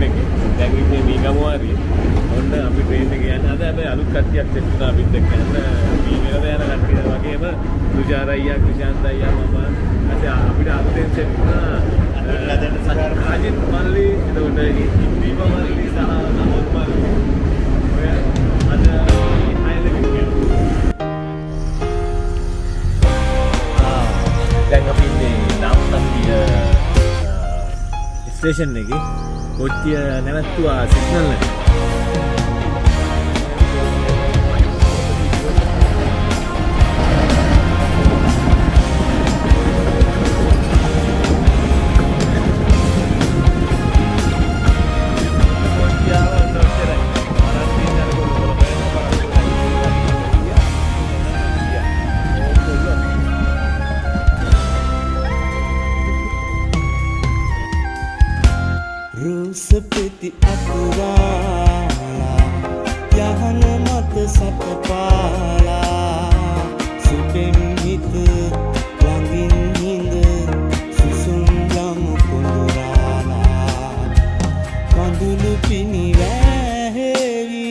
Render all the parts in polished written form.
එකේ. දැන් ඉන්නේ මීගම වාරිය. ඔන්න අපි ට්‍රේන් එකේ යන අද හැබැයි අලුත් කට්ටියක් එක්කලා අපිත් එක්ක යන මේ වෙනද යන කට්ටිය වගේම තුෂාර අයියා, ක්‍රිෂාන්ත අයියා මම අපිට අලුතෙන් සෙට් වුණා අජිත් මල්ලි එතකොට දීප මල්ලි සහ නමෝත් මල්ලි ඔය අද දැන් අපි ඉන්නේ නාම්පන්දිය ස්ටේෂන් එකේ කොච්චිය නැවතුවා සිග්නල් එක. Seperti aturala Yahan mata sapapala Supem hita Langin hinda Susun lama kundurala Kandulu pini vähevi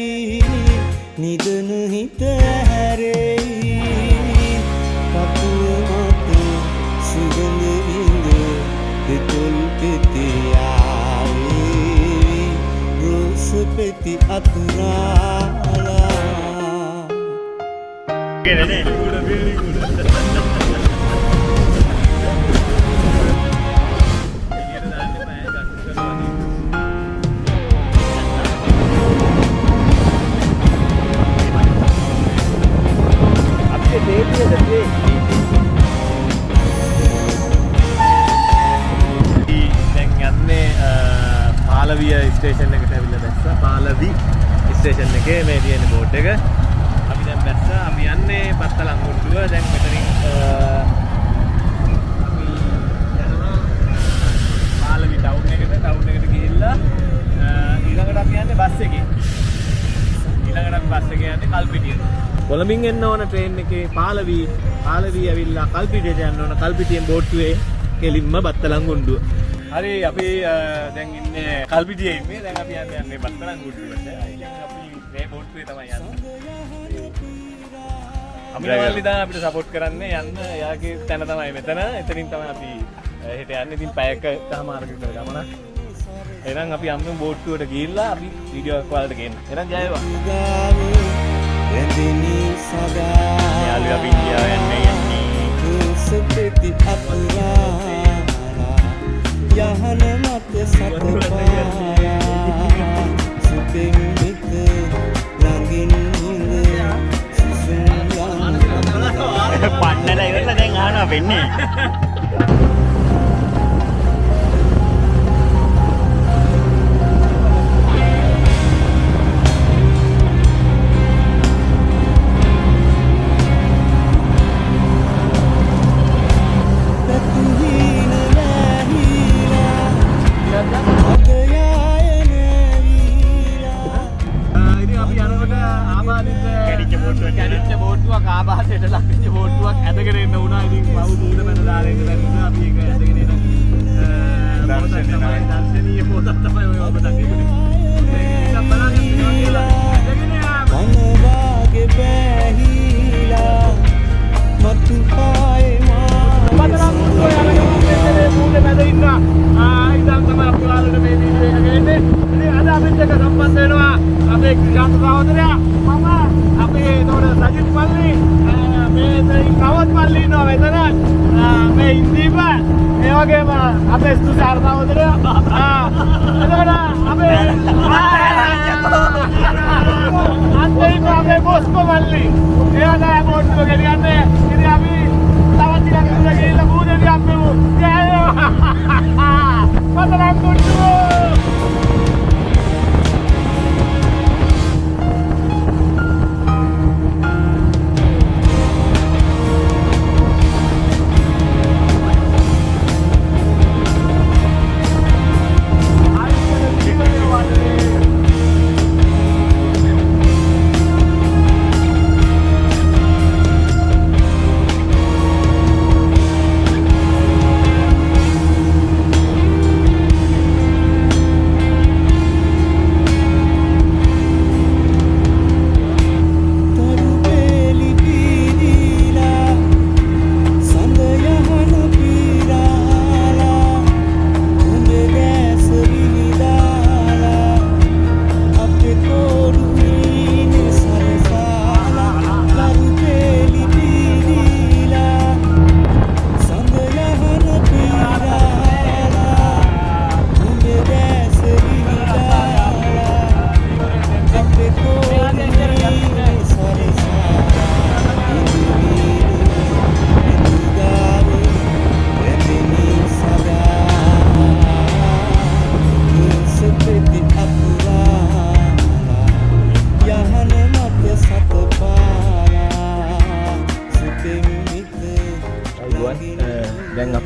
Nidana hita harevi Kapua mata Suganda vinda Betul petiya Seperti aturala. Kena ni, kuda beli kuda. Apa dia dah? පාලවිය station එකට ඇවිල්ලා දැස්සා. පාලවි station එකේ මේ තියෙන board එක. අපි දැන් දැස්සා. අපි යන්නේ බත්තලංගොඩ්ඩුව. දැන් මෙතනින් අපි යනවා පාලවි ටවුන් එකට. ටවුන් එකට ගිහිල්ලා ඊළඟට අපි යන්නේ බස් එකේ. ඊළඟට අපි බස් එකේ යන්නේ කල්පිටියට. කොළඹින් එන්න ඕන ට්‍රේන් එකේ පාලවි ඇවිල්ලා කල්පිටියට යන්න ඕන. කල්පිටියෙන් බෝට්ටුවේ කෙලින්ම බත්තලංගොඩ්ඩුව. හරි අපි දැන් ඉන්නේ කල්පිටියේ ඉන්නේ. දැන් අපි යන්නේ බත්තලංගොඩ්ඩුවට. ඉතින් අපි මේ බෝට්ටුවේ තමයි යන්නේ. අමිනවල්ලි දැන් අපිට සපෝට් කරන්නේ යන්න. එයාගේ තැන තමයි මෙතන. එතනින් තමයි අපි හෙට යන්නේ. ඉතින් පැයක තමාරක විතර ගමන. එහෙනම් අපි යමු බෝට්ටුවට ගිහිල්ලා අපි වීඩියෝ එකක් ඔයාලට ගේන්න. එහෙනම් ජය වේවා. යාළුවා අපි ඉන්දියාව යන්නේ. Seperti aturala Yahan mata sapapala Supem hita Langin hinda Susun lama පන්නලා ඉවරලා දැන් අහනවා වෙන්නේ. කැඩිච්ච බෝට්ටුවක් ආබාධයට ලක් වෙච්ච බෝට්ටුවක් ඇදගෙන එන්න වුණා. ඉතින් පව් දුර මැද දාලා ඉන්න බැරි නිසා අපි ඒක ඇදගෙන එන දර්ශනීය පොතක් තමයි ඔය ඔබ දකින්නේ. ඒක බලන්න කියලා ඇදගෙන යාම. Kanwage behila Matu pae බත්තලංගොඩ්ඩුව යන ගමනේ මුලේ මැද ඉන්නවා. ඉතින් තමයි අපි ඔයාලට මේ වීඩියෝ එක ගේන්නේ. ඉතින් අද අපිත් එක්ක සම්බන්ධ වෙනවා අපේ ක්‍රිෂාන්ත සහෝදරයා. මම අපේ ඒතකොට සජිත් මල්ලි මේ නවත් මල්ලි ඉන්නවා මෙතන. මේ ඉන්දීප ඒ වගේම අපේ තුෂාර සහෝදරයා. එතකොට අපේ අන්තිම අපේ බොස්කෝ මල්ලි. එයා තමයි බෝට්ටුව ගෙනියන්නේ. ඉතින් අපි තවත් ටිකක් දුර ගිහිල්ලා බුදේදී අප්පෙමු. බත්තලංගොඩ්ඩුව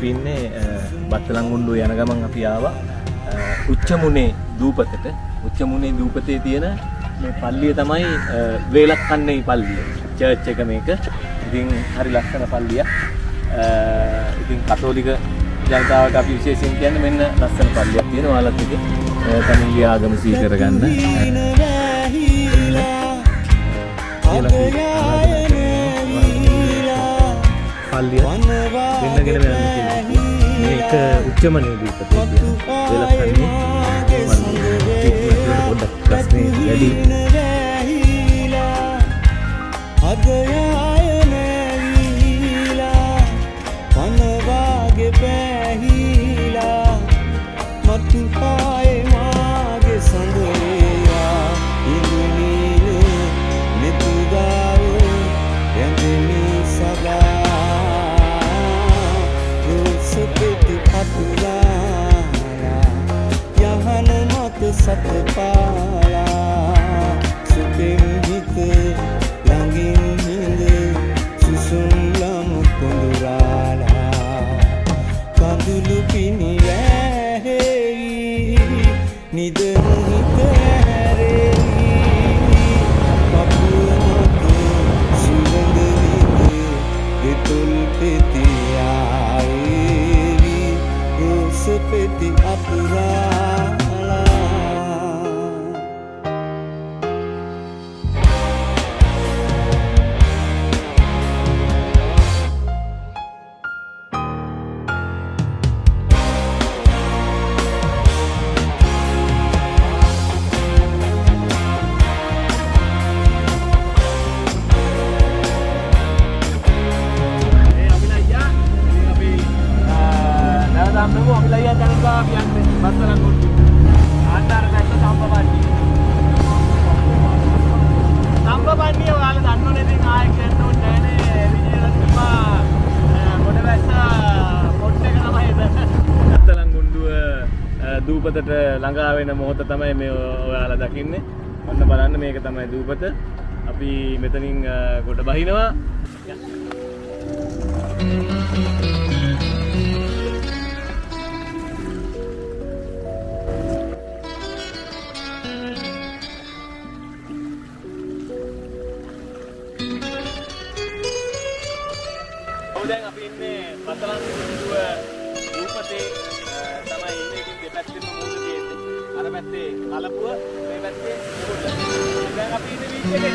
අපි ඉන්නේ බත්තලංගුණ්ඩුව යන ගමන් අපි ආවා උච්චමුනේ දූපතට. උච්චමුනේ දූපතේ තියෙන මේ පල්ලිය තමයි වේලක්කන්නේ පල්ලිය. චර්ච් එක මේක. ඉතින් හරි ලස්සන පල්ලියක්. ඉතින් කතෝලික ජනතාවට අපි විශේෂයෙන් කියන්නේ මෙන්න ලස්සන පල්ලියක් තියෙනවා. ඔයාලත් ඉතින් තමන්ගේ ආගම සිහි කරගන්න. පල්ලිය වෙන්නගෙන යන්න කියලා. මේක උච්චමනේ දීපතේ වෙලක්කන්නේ පල්ලිය. පොඩ්ඩක් ප්‍රශ්නේ වැඩි. Satpala supim hit langin hind susum lam kundurala kandulu pini rehi nidanu hit re papumat sugand hit getul peti airi rus peti apura දූපතට ළඟා වෙන මොහොත තමයි මේ ඔයාලා දකින්නේ. අන්න බලන්න මේක තමයි දූපත. අපි මෙතනින් කොට බහිනවා. දැන් අපි ඉන්නේ බත්තලංගුව දූපතේ තමයි ඉන්නේ. ඉතින් දෙපැත්තෙම මූණ තියෙන්නේ. අර පැත්තේ කලපුව, මේ පැත්තේ මුහුද. දැන් අපි ඉන්නේ බීච් එකේ.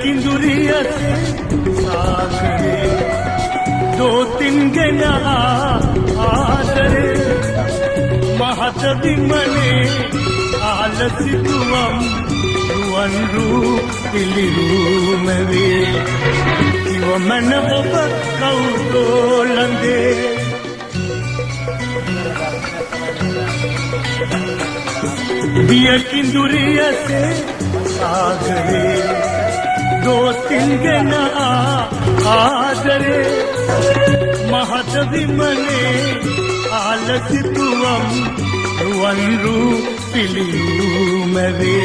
किंदुरिया से सागरे दो तीन गना आदरे महतवि मने आलसितुवम रुवनरू पिलिरू मेवे इव मन ඔබ කවුදෝලන්දේ दिया किंदुरिया से सागरे दो तीन गना आदरे महतवि मने आलसितुवम रुवनरू पिलिरू मेवे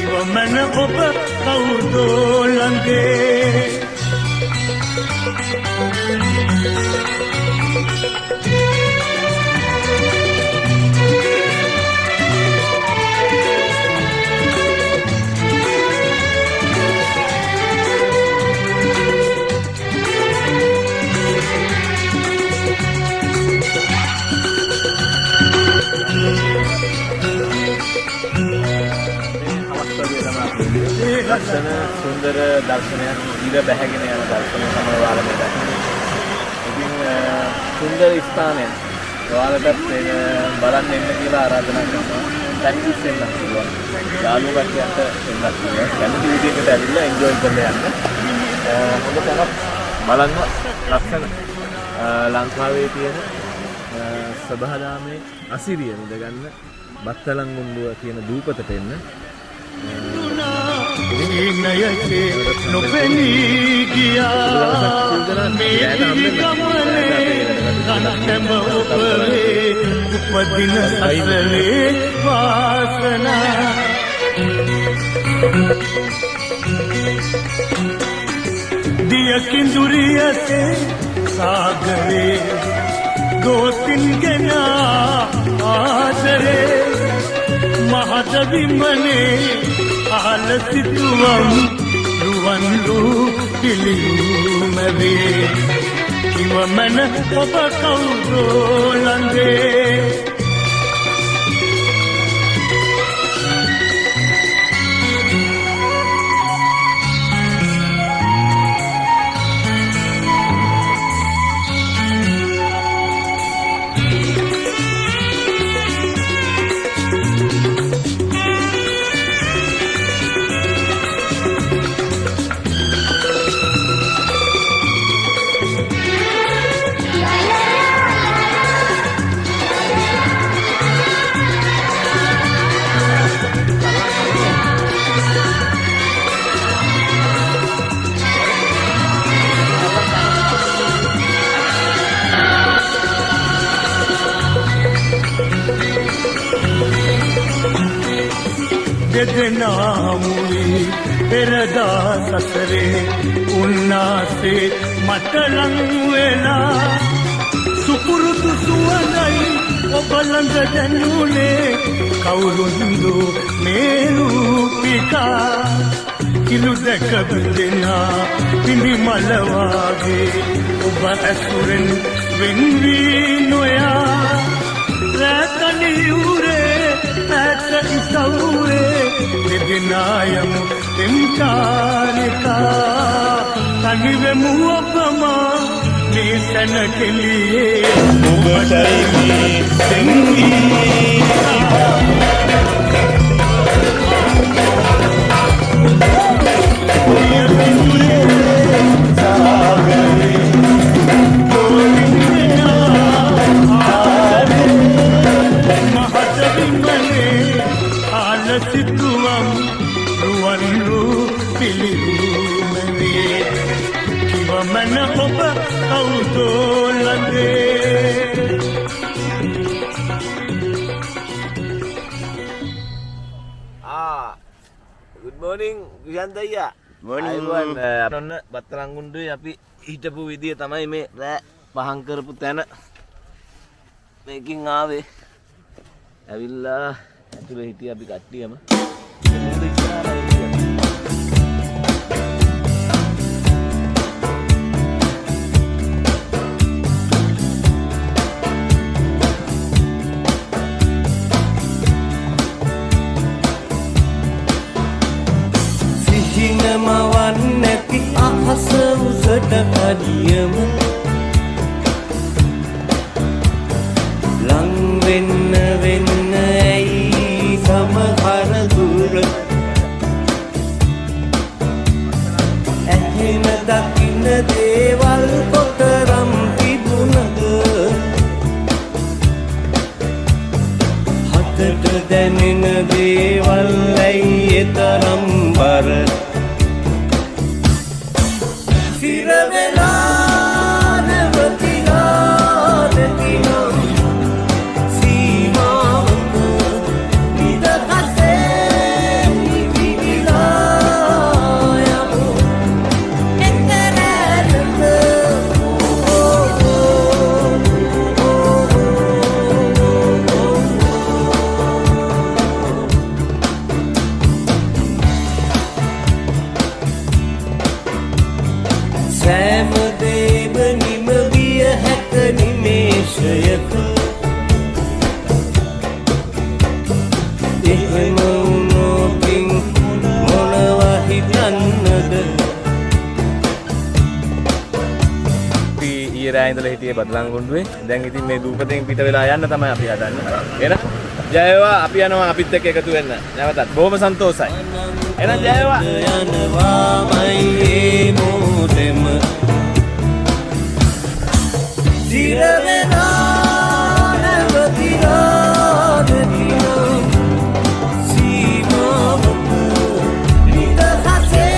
इव मन ඔබ කවුදෝලන්දේ ලස්සන සුන්දර දර්ශනයක් ඉර බැහැගෙන යන දර්ශනය තමයි ඔයාලා මේ දකින්නේ. ඉතින් සුන්දර ස්ථානයක්. ඔයාලටත් බලන්න එන්න කියලා ආරාධනා කරනවා. ප්‍රැක්ටිස් වෙන්න පුළුවන්. යාළුවෝ කට්ටියට එන්නත් පුළුවන්. කැමති විදිහකට ඇවිල්ලා එන්ජොයි කරලා යන්න. හොඳ තැනක් බලන්න ලස්සන ලංකාවේ තියෙන සබහාදාමේ අසිරිය නිදගන්න බත්තලංගුණ්ඩුව කියන දූපතට එන්න. නයසේ නොපෙනී ගියා මේ ගමනේ කනකම ඔබේ උපදින අසලේ වාසනා දිය කිඳුරියසේ සාගරේ දෝතින් ගෙනා ආදරේ මහත විමනේ අහල සිතුවම් රුවන්ලු පිළිමවේ කිවමන ඔබ කවුදෝ ලඳේ දෙදෙනාමුයි පෙරදා සසරේ උන්නාසේ මට ලං වෙලා සුපුරුදු සුවඳයි ඔබ ළඟ දැනුනේ කවුරුන්දු මේ රූපිකා කිලු දැක බින්දෙනා පිඹි මල වාගේ ඔබ ඇසුරෙන් වෙන් වී නොයා රැකලියුරේ ඇත ඉසවුරේ දෙදෙනායම එම්කාරිකා තනිවෙමු ඔබමා මේ තැන කෙලියේ ඔබටයි මේ සංගීතා සිතුවම් රුවන්ලු පිළිමවේ කිවමන ඔබ කවුදෝ ලඳේ good morning වියන්ත අයියා morning ඔන්න බත්තරංගුණ්ඩුවේ අපි හිටපු විදිය තමයි මේ රෑ පහන් කරපු තැන මේකින් ආවේ ඇවිල්ලා ඇතුළේ හිටිය අපි කට්ටියම සිහිනමවන් නැති අහස උසට අඩියම ලං වෙන්න වෙන්න ඇයි සමහර දුර ඇහෙන දකින්න දේවල් කොතරම් තිබුණද හතට දැනෙන දේවල් ඇයි එතරම් බර සිරවෙලා නැවතිලා නැතිනම් සීමාවක නිදහසේ නිවිලා යමු එක්තරැලක සෑම දේම නිමවිය හැක නිමේෂයක එහෙම වුණොතින් මොනවා හිත රෑ ඉඳලා හිටියේ බදලංගොඩුවේ. දැන් ඉතින් මේ දූපතෙන් පිට වෙලා යන්න තමයි අපි හදන්නේ. එහෙනම් ජය වේවා. අපි යනවා අපිත් එක්ක එකතු වෙන්න. නැවතත් බොහොම සන්තෝසයි. එහෙනම් ජය වේවා. යනවාමයි ඒ මොහොතෙම සිරවෙනා නැවතිලා නැතිනම් සීමාවක නිදහසේ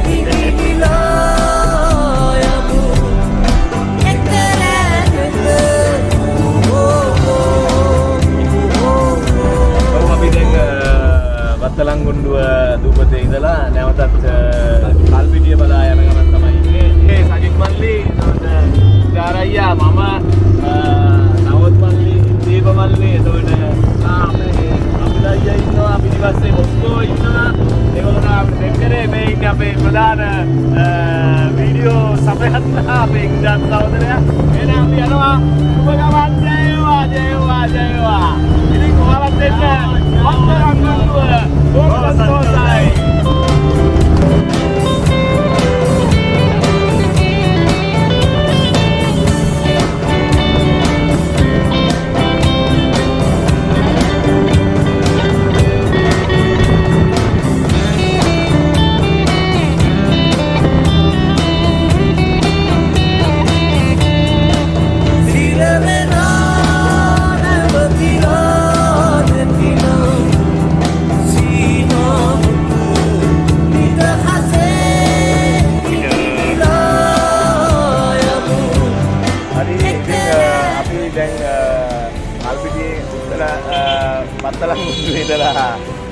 නිවිලා යමු එක්තරැනක ඔව් අපි දැන් වත්තලංගොඩුව දූපතේ ඉඳලා නැවතත් කල්පිටිය බලා යන ගමන් තමයි ඉන්නේ. ඒ සජිත් මල්ලි ජාරයියා මම නවත් මල්ලි දීප මල්ලි එතකොට අපේ අයියා ඉන්නවා පිටිපස්සේ ඔක්කොම ඉන්නවා. ඒගොල්ලෝ අපිට දෙක්කනේ මේ ඉන්නේ අපේ ප්‍රධාන වීඩියෝ සපයන්න අපේ ඉන්දියානු සහෝදරයා. එහෙනම් අපි යනවා සුබ ගමන්. ජය වේවා ජය වේවා ජය වේවා. ඉතින් කොහොමද දෙන්න වත්තලංගොඩුව බොහොම සතුටුයි.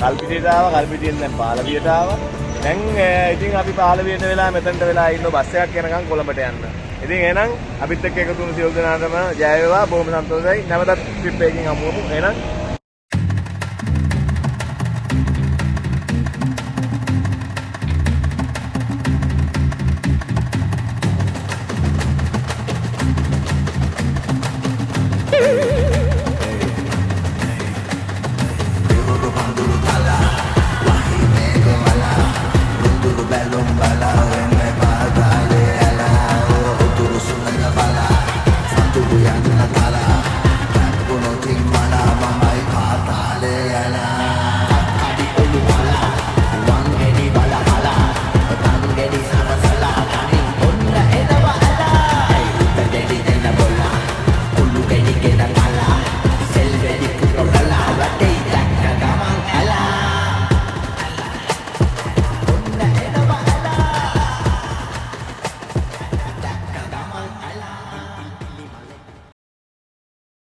කල්පිටියට ආවා. කල්පිටියෙන් දැන් පාලවියට ආවා. දැන් ඉතින් අපි පාලවියට වෙලා මෙතනට වෙලා ඉන්න බස් එකක් යනකම් කොළඹට යන්න. ඉතින් එහෙනම් අපිත් එක්ක එකතු වුණු සියලු දෙනාටම ජය වේවා. බොහොම සන්තෝෂයි. නැවතත් ට්‍රිප් එකකින් හමුවෙමු. එහෙනම්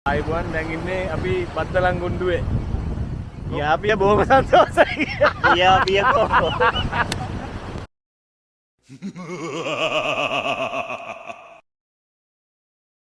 ආයිබුවන් දැන් ඉන්නේ අපි බත්තලංගොඩුවේ. යාපිය බොහොම සන්තෝෂයි. යාපිය කොහොමද?